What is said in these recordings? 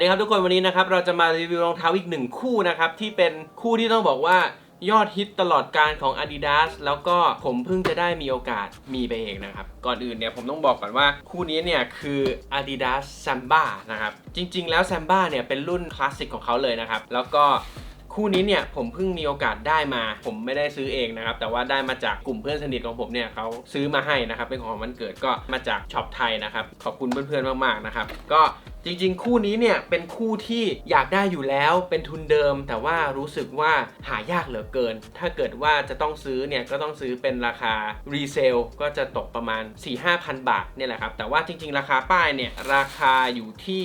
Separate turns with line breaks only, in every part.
ดีครับทุกคนวันนี้นะครับเราจะมารีวิวรองเท้าอีก1คู่นะครับที่เป็นคู่ที่ต้องบอกว่ายอดฮิตตลอดการของ Adidas แล้วก็ผมเพิ่งจะได้มีโอกาสมีไปเองนะครับก่อนอื่นเนี่ยผมต้องบอกก่อนว่าคู่นี้เนี่ยคือ Adidas Samba นะครับจริงๆแล้ว Samba เนี่ยเป็นรุ่นคลาสสิกของเขาเลยนะครับแล้วก็คู่นี้เนี่ยผมเพิ่งมีโอกาสได้มาผมไม่ได้ซื้อเองนะครับแต่ว่าได้มาจากกลุ่มเพื่อนสนิทของผมเนี่ยเขาซื้อมาให้นะครับเป็นของวันเกิดก็มาจากช็อปไทยนะครับขอบคุณเพื่อนๆมากๆนะครับก็จริงๆคู่นี้เนี่ยเป็นคู่ที่อยากได้อยู่แล้วเป็นทุนเดิมแต่ว่ารู้สึกว่าหายากเหลือเกินถ้าเกิดว่าจะต้องซื้อเนี่ยก็ต้องซื้อเป็นราคารีเซลก็จะตกประมาณ 4-5,000 บาทเนี่ยแหละครับแต่ว่าจริงๆราคาป้ายเนี่ยราคาอยู่ที่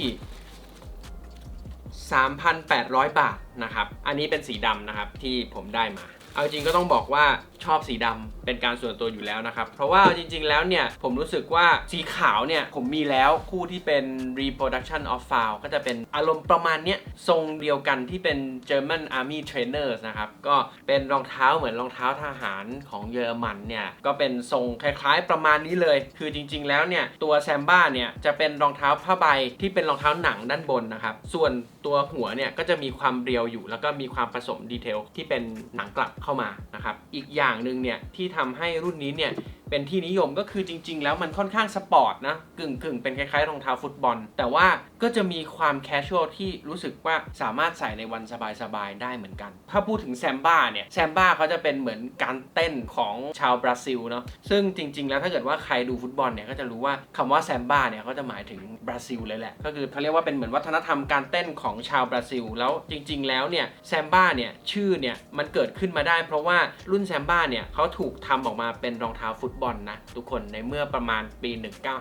3,800 บาทนะครับอันนี้เป็นสีดำนะครับที่ผมได้มาเอาจริงก็ต้องบอกว่าชอบสีดำเป็นการส่วนตัวอยู่แล้วนะครับเพราะว่าจริงๆแล้วเนี่ยผมรู้สึกว่าสีขาวเนี่ยผมมีแล้วคู่ที่เป็น reproduction of foul ก็จะเป็นอารมณ์ประมาณเนี้ยทรงเดียวกันที่เป็น German Army Trainers นะครับก็เป็นรองเท้าเหมือนรองเท้าทหารของเยอรมันเนี่ยก็เป็นทรงคล้ายๆประมาณนี้เลยคือจริงๆแล้วเนี่ยตัวแซมบ้าเนี่ยจะเป็นรองเท้าผ้าใบที่เป็นรองเท้าหนังด้านบนนะครับส่วนตัวหัวเนี่ยก็จะมีความเรียวอยู่แล้วก็มีความผสมดีเทลที่เป็นหนังกลับเข้ามานะครับอีกอย่างหนึ่งเนี่ยที่ทำให้รุ่นนี้เนี่ยเป็นที่นิยมก็คือจริงๆแล้วมันค่อนข้างสปอร์ตนะกึ่งเป็นคล้ายๆรองเท้าฟุตบอลแต่ว่าก็จะมีความแคชชวลที่รู้สึกว่าสามารถใส่ในวันสบายๆได้เหมือนกันถ้าพูดถึงแซมบ้าเนี่ยแซมบ้าเขาจะเป็นเหมือนการเต้นของชาวบราซิลเนาะซึ่งจริงๆแล้วถ้าเกิดว่าใครดูฟุตบอลเนี่ยก็จะรู้ว่าคำว่าแซมบ้าเนี่ยเขาจะหมายถึงบราซิลเลยแหละก็คือเขาเรียกว่าเป็นเหมือนวัฒนธรรมการเต้นของชาวบราซิลแล้วจริงๆแล้วเนี่ยแซมบ้าเนี่ยชื่อเนี่ยมันเกิดขึ้นมาได้เพราะว่ารุ่นแซมบ้าเนี่ยเขาถูกทำออกมาเป็นรองเท้าฟุตบอลนะทุกคนในเมื่อประมาณปี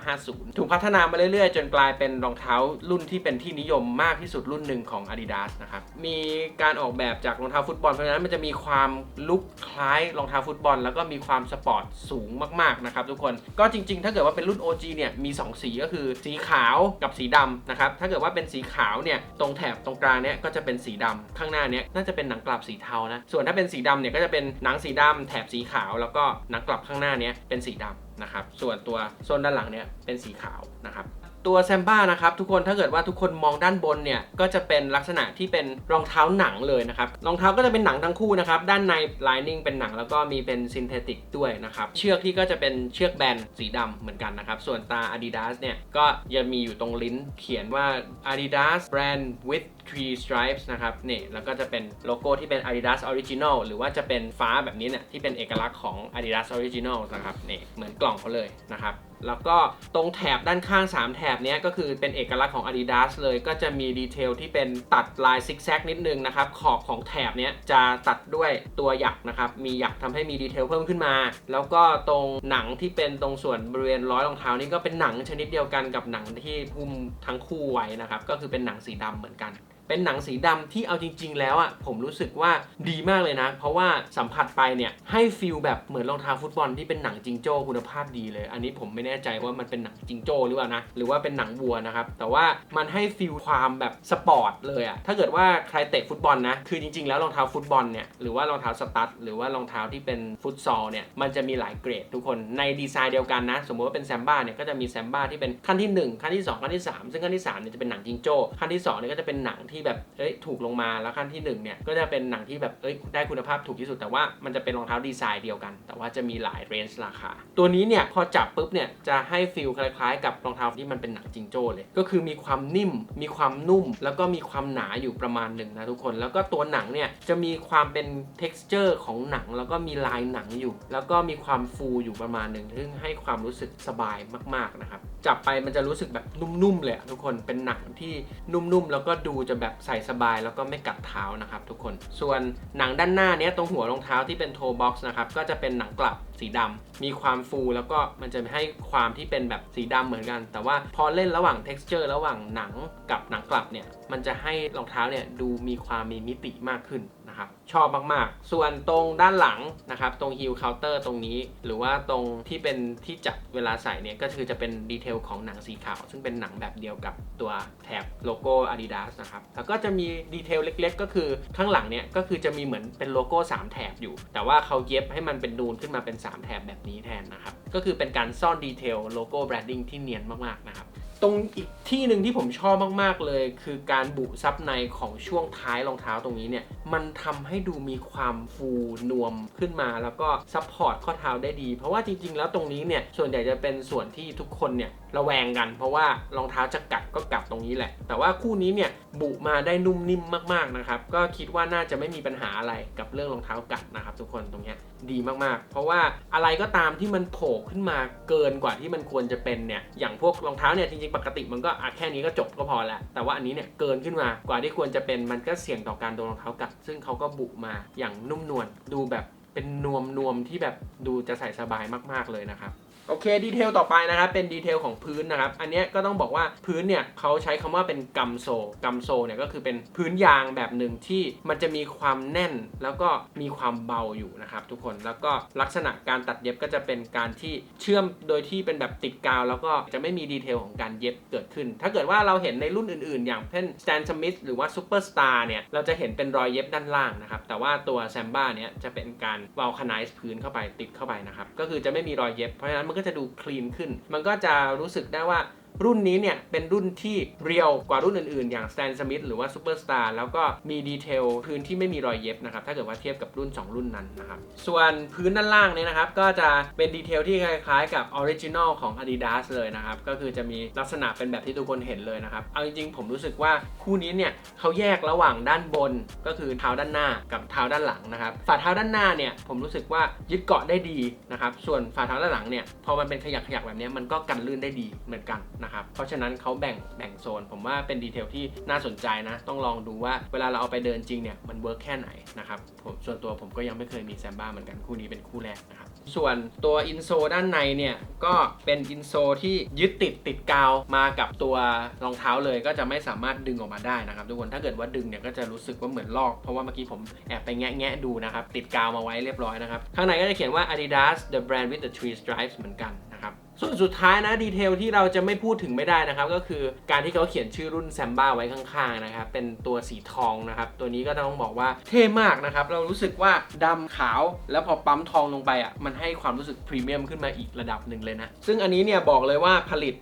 1950 ถูกพัฒนามาเรื่อยๆจนกลายเป็นรองเท้ารุ่นที่เป็นที่นิยมมากที่สุดรุ่นหนึ่งของ Adidas นะครับมีการออกแบบจากรองเท้าฟุตบอลเพราะฉะนั้นมันจะมีความลุคคล้ายรองเท้าฟุตบอลแล้วก็มีความสปอร์ตสูงมากๆนะครับทุกคนก็จริงๆถ้าเกิดว่าเป็นรุ่น OG เนี่ยมี2สีก็คือสีขาวกับสีดำนะครับถ้าเกิดว่าเป็นสีขาวเนี่ยตรงแถบตรงกลางเนี่ยก็จะเป็นสีดำข้างหน้าเนี่ยน่าจะเป็นหนังกลับสีเทานะส่วนถ้าเป็นสีดำเนี่ยก็จะเป็นหนังสีดำแถบสีขาวแล้วก็หนังกลับข้างหน้าเนี่ยเป็นสีดำนะครับส่วนตัวโซนด้านหลังเนี่ยเป็นสีขาวนะครับตัวแซมบ้านะครับทุกคนถ้าเกิดว่าทุกคนมองด้านบนเนี่ยก็จะเป็นลักษณะที่เป็นรองเท้าหนังเลยนะครับรองเท้าก็จะเป็นหนังทั้งคู่นะครับด้านในไลนิ่งเป็นหนังแล้วก็มีเป็นซินเทติกด้วยนะครับเชือกที่ก็จะเป็นเชือกแบนสีดำเหมือนกันนะครับส่วนตา Adidas เนี่ยก็จะมีอยู่ตรงลิ้นเขียนว่า Adidas brand with 3 stripes นะครับนี่แล้วก็จะเป็นโลโก้ที่เป็น Adidas Original หรือว่าจะเป็นฟ้าแบบนี้เนี่ยที่เป็นเอกลักษณ์ของ Adidas Original นะครับนี่เหมือนกล่องเขาเลยนะครับแล้วก็ตรงแถบด้านข้าง3แถบนี้ก็คือเป็นเอกลักษณ์ของ Adidas เลยก็จะมีดีเทลที่เป็นตัดลายซิกแซกนิดนึงนะครับขอบของแถบนี้จะตัดด้วยตัวหยักนะครับมีหยักทำให้มีดีเทลเพิ่มขึ้นมาแล้วก็ตรงหนังที่เป็นตรงส่วนบริเวณร้อยรองเท้านี่ก็เป็นหนังชนิดเดียวกันกับหนังที่หุ้มทั้งคู่ไว้นะครับก็คือเป็นหนังสีดำเหมือนกันเป็นหนังสีดำที่เอาจริงๆแล้วอ่ะผมรู้สึกว่าดีมากเลยนะเพราะว่าสัมผัสไปเนี่ยให้ฟีลแบบเหมือนรองเท้าฟุตบอลที่เป็นหนังจิงโจ้คุณภาพดีเลยอันนี้ผมไม่แน่ใจว่ามันเป็นหนังจิงโจ้หรือเปล่านะหรือว่าเป็นหนังวัวนะครับแต่ว่ามันให้ฟีลความแบบสปอร์ตเลยอ่ะถ้าเกิดว่าใครเตะฟุตบอลนะคือจริงๆแล้วรองเท้าฟุตบอลเนี่ยหรือว่ารองเท้าสตั๊ดหรือว่ารองเท้าที่เป็นฟุตซอลเนี่ยมันจะมีหลายเกรดทุกคนในดีไซน์เดียวกันนะสมมติว่าเป็นแซมบ้าเนี่ยก็จะมีแซมบ้าที่เป็นขั้นที่1ขั้นที่2ขั้นที่3ซึ่งขั้นที่3เนี่ยจะเป็นหนังจิงโจ้ขั้นที่2เนี่ยก็จะเป็นหนังที่แบบถูกลงมาแล้วขั้นที่1เนี่ยก็จะเป็นหนังที่แบบได้คุณภาพถูกที่สุดแต่ว่ามันจะเป็นรองเท้าดีไซน์เดียวกันแต่ว่าจะมีหลายเรนจ์ราคาตัวนี้เนี่ยพอจับปุ๊บเนี่ยจะให้ฟีลคล้ายๆกับรองเท้าที่มันเป็นหนังจิงโจ้เลยก็คือมีความนิ่มมีความนุ่มแล้วก็มีความหนาอยู่ประมาณหนึ่งนะทุกคนแล้วก็ตัวหนังเนี่ยจะมีความเป็น texture ของหนังแล้วก็มีลายหนังอยู่แล้วก็มีความฟูอยู่ประมาณหนึ่งซึ่งให้ความรู้สึกสบายมากๆนะครับจับไปมันจะรู้สึกแบบนุ่มๆเลยทุกคนเป็นหนังที่นุ่มๆแล้วก็ดูจะแบบใส่สบายแล้วก็ไม่กัดเท้านะครับทุกคนส่วนหนังด้านหน้านี้ตรงหัวรองเท้าที่เป็นโทบ็อกซ์นะครับก็จะเป็นหนังกลับสีดำมีความฟูแล้วก็มันจะให้ความที่เป็นแบบสีดำเหมือนกันแต่ว่าพอเล่นระหว่าง texture ระหว่างหนังกับหนังกลับเนี่ยมันจะให้รองเท้าเนี่ยดูมีความมีมิติมากขึ้นนะครับชอบมากๆส่วนตรงด้านหลังนะครับตรง heel counter ตรงนี้หรือว่าตรงที่เป็นที่จับเวลาใส่เนี่ยก็คือจะเป็นดีเทลของหนังสีขาวซึ่งเป็นหนังแบบเดียวกับตัวแถบโลโก้ Adidas นะครับแล้วก็จะมีดีเทลเล็กๆก็คือข้างหลังเนี่ยก็คือจะมีเหมือนเป็นโลโก้3แถบอยู่แต่ว่าเขาเย็บให้มันเป็นนูนขึ้นมาเป็น3แถบแบบนี้แทนนะครับก็คือเป็นการซ่อนดีเทลโลโก้แบรนดิ้งที่เนียนมากๆนะครับ ตรงอีกที่หนึ่งที่ผมชอบมากๆเลยคือการบุซับในของช่วงท้ายรองเท้าตรงนี้เนี่ยมันทำให้ดูมีความฟูนวมขึ้นมาแล้วก็ซัพพอร์ตข้อเท้าได้ดีเพราะว่าจริงๆแล้วตรงนี้เนี่ยส่วนใหญ่จะเป็นส่วนที่ทุกคนเนี่ยระแวงกันเพราะว่ารองเท้าจะกัดก็กัดตรงนี้แหละแต่ว่าคู่นี้เนี่ยบุมาได้นุ่มนิ่มมากๆนะครับก็คิดว่าน่าจะไม่มีปัญหาอะไรกับเรื่องรองเท้ากัดนะครับทุกคนตรงนี้ดีมากๆเพราะว่าอะไรก็ตามที่มันโผล่ขึ้นมาเกินกว่าที่มันควรจะเป็นเนี่ยอย่างพวกรองเท้าเนี่ยจริงๆปกติมันก็แค่นี้ก็จบก็พอแล้วแต่ว่าอันนี้เนี่ยเกินขึ้นมากว่าที่ควรจะเป็นมันก็เสี่ยงต่อการโดนรองเท้ากัดซึ่งเขาก็บุมาอย่างนุ่มนวลดูแบบเป็นนวมที่แบบดูจะใส่สบายมากๆเลยนะครับโอเคดีเทลต่อไปนะครับเป็นดีเทลของพื้นนะครับอันนี้ก็ต้องบอกว่าพื้นเนี่ยเขาใช้คำว่าเป็นกัมโซเนี่ยก็คือเป็นพื้นยางแบบหนึ่งที่มันจะมีความแน่นแล้วก็มีความเบาอยู่นะครับทุกคนแล้วก็ลักษณะการตัดเย็บก็จะเป็นการที่เชื่อมโดยที่เป็นแบบติดกาวแล้วก็จะไม่มีดีเทลของการเย็บเกิดขึ้นถ้าเกิดว่าเราเห็นในรุ่นอื่นๆอย่างเช่น Stan Smith หรือว่า Superstar เนี่ยเราจะเห็นเป็นรอยเย็บด้านล่างนะครับแต่ว่าตัว Samba เนี่ยจะเป็นการ vulcanize พื้นเข้าไปติดเข้าไปนะครับก็คือจะไม่มีรอยเย็บเพราะฉะนั้นมันก็จะดูคลีนขึ้นมันก็จะรู้สึกได้ว่ารุ่นนี้เนี่ยเป็นรุ่นที่เรียวกว่ารุ่นอื่นๆอย่าง Stan Smith หรือว่า Superstar แล้วก็มีดีเทลพื้นที่ไม่มีรอยเย็บนะครับถ้าเกิดว่าเทียบกับรุ่น2รุ่นนั้นนะครับส่วนพื้นด้านล่างเนี่ยนะครับก็จะเป็นดีเทลที่คล้ายๆกับ Original ของ Adidas เลยนะครับก็คือจะมีลักษณะเป็นแบบที่ทุกคนเห็นเลยนะครับเอาจริงๆผมรู้สึกว่าคู่นี้เนี่ยเขาแยกระหว่างด้านบนก็คือเท้าด้านหน้ากับเท้าด้านหลังนะครับฝ่าเท้าด้านหน้าเนี่ยผมรู้สึกว่ายึดเกาะได้ดีนะครับส่วนฝ่าเท้าด้านหลังเนี่ยพอมันเป็นขยักแบบนี้มันก็กันลื่นได้ดีเหมือนกันนะครับเพราะฉะนั้นเขาแบ่งโซนผมว่าเป็นดีเทลที่น่าสนใจนะต้องลองดูว่าเวลาเราเอาไปเดินจริงเนี่ยมันเวิร์กแค่ไหนนะครับส่วนตัวผมก็ยังไม่เคยมีแซมบ้าเหมือนกันคู่นี้เป็นคู่แรกนะครับส่วนตัวอินโซด้านในเนี่ยก็เป็นอินโซที่ยึดติดกาวมากับตัวรองเท้าเลยก็จะไม่สามารถดึงออกมาได้นะครับทุกคนถ้าเกิดว่าดึงเนี่ยก็จะรู้สึกว่าเหมือนลอกเพราะว่าเมื่อกี้ผมแอบไปแงะดูนะครับติดกาวมาไว้เรียบร้อยนะครับข้างในก็จะเขียนว่า Adidas the brand with the three stripes เหมือนกันนะครับส่วนสุดท้ายนะดีเทลที่เราจะไม่พูดถึงไม่ได้นะครับก็คือการที่เขาเขียนชื่อรุ่นแซมบ้าไว้ข้างๆนะครับเป็นตัวสีทองนะครับตัวนี้ก็ต้องบอกว่าเท่มากนะครับเรารู้สึกว่าดำขาวแล้วพอปั๊มทองลงไปอ่ะมันให้ความรู้สึกพรีเมียมขึ้นมาอีกระดับหนึ่งเลยนะซึ่งอันนี้เนี่ยบอกเลยว่าผลิต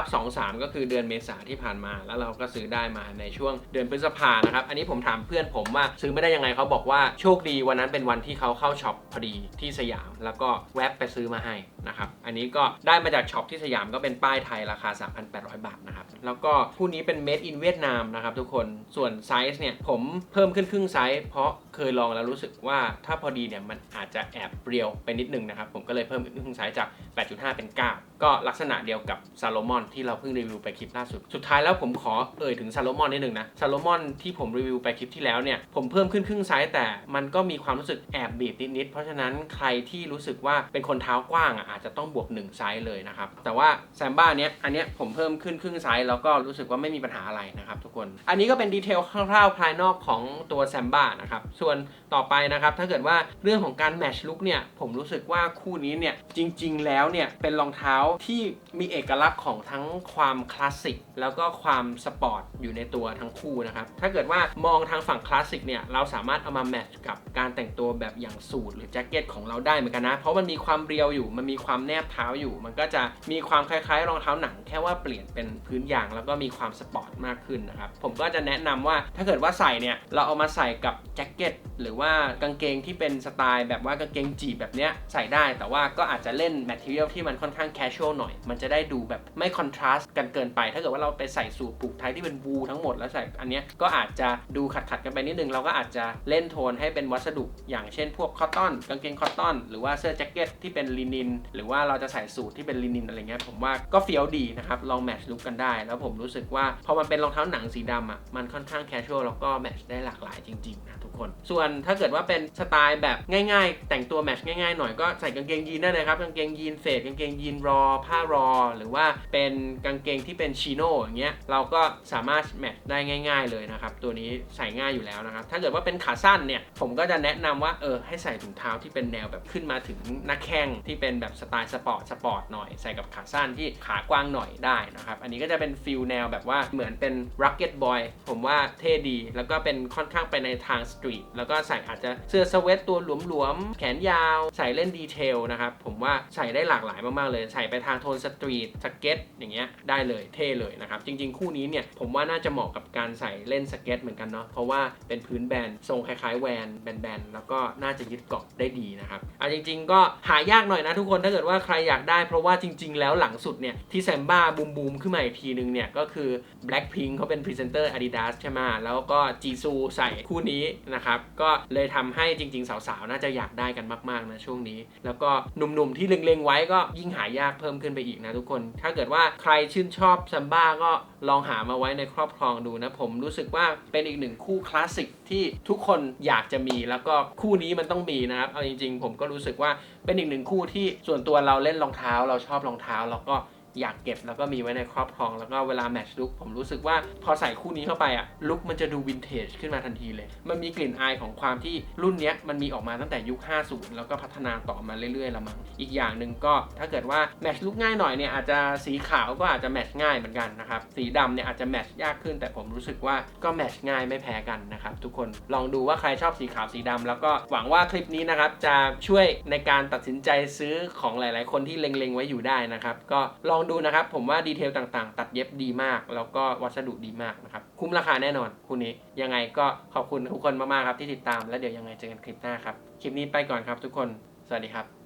04/23 ก็คือเดือนเมษาที่ผ่านมาแล้วเราก็ซื้อได้มาในช่วงเดือนพฤษภานะครับอันนี้ผมถามเพื่อนผมว่าซื้อไม่ได้ยังไงเขาบอกว่าโชคดีวันนั้นเป็นวันที่เขาเข้าช็อปพอดีที่สยามแล้วก็แวะไปซื้อมาให้นะครับอันนี้ก็ได้มาจากช็อปที่สยามก็เป็นป้ายไทยราคา 3,800 บาทนะครับแล้วก็คู่นี้เป็น made in เวียดนามนะครับทุกคนส่วนไซส์เนี่ยผมเพิ่มขึ้นครึ่งไซส์เพราะเคยลองแล้วรู้สึกว่าถ้าพอดีเนี่ยมันอาจจะแอบเรียวไปนิดนึงนะครับผมก็เลยเพิ่มขึ้นครึ่งไซส์จาก 8.5 เป็น 9 ก็ลักษณะเดียวกับซาโลมอนที่เราเพิ่งรีวิวไปคลิปล่าสุดสุดท้ายแล้วผมขอถึงซาโลมอนนิดนึงนะซาโลมอนที่ผมรีวิวไปคลิปที่แล้วเนี่ยผมเพิ่มขึ้นครึ่งไซส์แต่มันก็มีความรู้สึกแอบบีบนิดๆเพราะฉะนั้นใครที่รู้สึกว่าเป็นคนเท้ากว้างอาจจะต้องบวก1ไซส์เลยนะครับแต่ว่าแซมบ้าเนี้ยอันเนี้ยผมเพิ่มขึ้นครึ่งไซส์แล้วก็รู้สึกว่าไม่มีปัญหาอะไรนะครับทุกคนอันนี้ก็เป็นดีเทลคร่าวๆภายนอกของตัวแซมบ้านะครับส่วนต่อไปนะครับถ้าเกิดว่าเรื่องของการแมทช์ลุคเนี่ยผมรู้สึกว่าคู่นี้เนี่ยจริงๆแล้วเนี่ยเป็นรองเท้าที่มีเอกลักษณ์ของทั้งความคลาสสิกแล้วก็ความสปอร์ตอยู่ในตัวทั้งคู่นะครับถ้าเกิดว่ามองทางฝั่งคลาสสิกเนี่ยเราสามารถเอามาแมทช์กับการแต่งตัวแบบอย่างสูทหรือแจ็คเก็ตของเราได้เหมือนกันนะเพราะมันมีความเรียวอยู่มันมีความแนบเท้าอยู่มันก็จะมีความคล้ายๆรองเท้าหนังแค่ว่าเปลี่ยนเป็นพื้นยางแล้วก็มีความสปอร์ตมากขึ้นนะครับผมก็จะแนะนำว่าถ้าเกิดว่าใส่เนี่ยเราเอามาใส่กับแจ็คเก็ตหรือว่ากางเกงที่เป็นสไตล์แบบว่ากางเกงจีบแบบเนี้ยใส่ได้แต่ว่าก็อาจจะเล่นแมททีเรียลที่มันค่อนข้างแคชชวลหน่อยมันจะได้ดูแบบไม่คอนทราสต์กันเกินไปถ้าเกิดว่าเราไปใส่สูทผูกไทที่เป็นวูทั้งหมดแล้วใส่อันเนี้ยก็อาจจะดูขัดกันไปนิดนึงเราก็อาจจะเล่นโทนให้เป็นวัสดุอย่างเช่นพวกคอตตอนกางเกงคอตตอนหรือว่าเสื้อแจ็คเก็ตที่เป็นลินินหรือว่าเราจะใส่สูทที่เป็นลินินอะไรเงี้ยผมว่าก็เฟี้ยวดีนะครับลองแมทช์ลุคกันได้แล้วผมรู้สึกว่าพอมันเป็นรองเท้าหนังสีดำอ่ะมันค่อนข้างแคชชวลแล้วก็แมทช์ได้หลากหลายจริงๆนะทุกคนส่วนถ้าเกิดว่าเป็นสไตล์แบบง่ายๆแต่งตัวแมทช์ง่ายๆหน่อยก็ใส่กางเกงยีนได้เลยครับกางเกงยีนเฟดกางเกงยีนรอผ้ารอหรือว่าเป็นกางเกงที่เป็นชิโน่อย่างเงี้ยเราก็สามารถแมทช์ได้ง่ายๆเลยนะครับตัวนี้ใส่ง่ายอยู่แล้วนะครับถ้าเกิดว่าเป็นขาสั้นเนี่ยผมก็จะแนะนำว่าให้ใส่ถุงเท้าที่เป็นแนวแบบขึ้นมาถึงหน้าแข้งที่เป็นแบบสไตล์สปอร์ตหน่อยใส่กับขาสั้นที่ขากว้างหน่อยได้นะครับอันนี้ก็จะเป็นฟิลแนวแบบว่าเหมือนเป็น Rugged Boy ผมว่าเท่ดีแล้วก็เป็นค่อนข้างไปในทางสตรีทแล้วก็ ใส่อาจจะเสื้อสเวตตัวหลวมๆแขนยาวใส่เล่นดีเทลนะครับผมว่าใส่ได้หลากหลายมากๆเลยใส่ไปทางโทนสตรีทสเก็ตอย่างเงี้ยได้เลยเท่เลยนะครับจริงๆคู่นี้เนี่ยผมว่าน่าจะเหมาะกับการใส่เล่นสเก็ตเหมือนกันเนาะเพราะว่าเป็นพื้นแบนทรงคล้ายๆแวนแบนๆแล้วก็น่าจะยึดเกาะได้ดีนะครับจริงๆก็หายากหน่อยนะทุกคนถ้าเกิดว่าใครอยากได้เพราะว่าจริงๆแล้วหลังสุดเนี่ยที่แซมบ้าบูมขึ้นมาอีกทีนึงเนี่ยก็คือ Blackpink เขาเป็นพรีเซนเตอร์ Adidas ใช่ไหมแล้วก็จีซูใส่คู่นี้นะครับก็เลยทำให้จริงๆสาวๆน่าจะอยากได้กันมากๆนะช่วงนี้แล้วก็หนุ่มๆที่เล็งๆไว้ก็ยิ่งหายากเพิ่มขึ้นไปอีกนะทุกคนถ้าเกิดว่าใครชื่นชอบแซมบ้าก็ลองหามาไว้ในครอบครองดูนะผมรู้สึกว่าเป็นอีกหนึ่งคู่คลาสสิกที่ทุกคนอยากจะมีแล้วก็คู่นี้มันต้องมีนะครับเอาจริงๆผมก็รู้สึกว่าเป็นอีกหนึ่งคู่ที่ส่วนตัวเราเล่นรองเท้าเราชอบรองเท้าแล้วก็อยากเก็บแล้วก็มีไว้ในครอบครองแล้วก็เวลาแมทช์ลุคผมรู้สึกว่าพอใส่คู่นี้เข้าไปอะลุคมันจะดูวินเทจขึ้นมาทันทีเลยมันมีกลิ่นอายของความที่รุ่นนี้มันมีออกมาตั้งแต่ยุค 50 แล้วก็พัฒนาต่อมาเรื่อยๆละมั้งอีกอย่างหนึ่งก็ถ้าเกิดว่าแมทช์ลุคง่ายหน่อยเนี่ยอาจจะสีขาวก็อาจจะแมทช์ง่ายเหมือนกันนะครับสีดำเนี่ยอาจจะแมทช์ยากขึ้นแต่ผมรู้สึกว่าก็แมทช์ง่ายไม่แพ้กันนะครับทุกคนลองดูว่าใครชอบสีขาวสีดำแล้วก็หวังว่าคลิปนี้นะครับจะช่วยในการตัดสินใจซื้อของหลายๆคนที่เล็งๆไว้อยู่ได้นะครับก็ลองดูนะครับผมว่าดีเทลต่างๆตัดเย็บดีมากแล้วก็วัสดุดีมากนะครับคุ้มราคาแน่นอนคู่นี้ยังไงก็ขอบคุณทุกคนมากๆครับที่ติดตามแล้วเดี๋ยวยังไงเจอกันคลิปหน้าครับคลิปนี้ไปก่อนครับทุกคนสวัสดีครับ